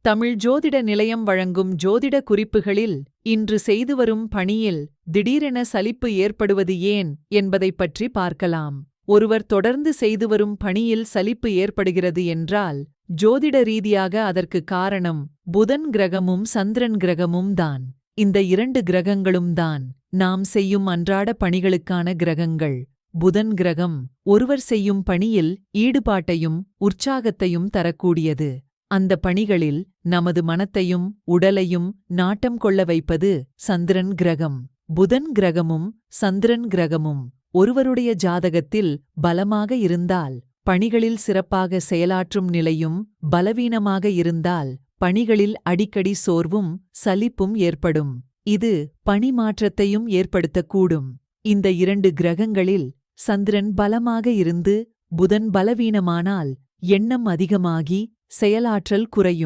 தமிழ் ஜோதிட நிலையம் வழங்கும் ஜோதிட குறிப்புகளில் இன்று செய்துவரும் பணியில் திடீரென சலிப்பு ஏற்படுவது ஏன் என்பதைப் பற்றி பார்க்கலாம். ஒருவர் தொடர்ந்து செய்துவரும் பணியில் சலிப்பு ஏற்படுகிறது என்றால் ஜோதிட ரீதியாக அதற்கு காரணம் புதன் கிரகமும் சந்திரன் கிரகமும் தான். இந்த இரண்டு கிரகங்களும் தான் நாம் செய்யும் அன்றாட பணிகளுக்கான கிரகங்கள். புதன் கிரகம் ஒருவர் செய்யும் பணியில் ஈடுபாட்டையும் உற்சாகத்தையும் தரக்கூடியது. அந்த பணிகளில் நமது மனத்தையும் உடலையும் நாட்டம் கொள்ள வைப்பது சந்திரன் கிரகம். புதன் கிரகமும் சந்திரன் கிரகமும் ஒருவருடைய ஜாதகத்தில் பலமாக இருந்தால் பணிகளில் சிறப்பாக செயலாற்றும் நிலையும், பலவீனமாக இருந்தால் பணிகளில் அடிக்கடி சோர்வும் சலிப்பும் ஏற்படும். இது பணி மாற்றத்தையும் ஏற்படுத்தக்கூடும். இந்த இரண்டு கிரகங்களில் சந்திரன் பலமாக இருந்து புதன் பலவீனமானால் எண்ணம் அதிகமாகி செயலாற்றல் குறையும்.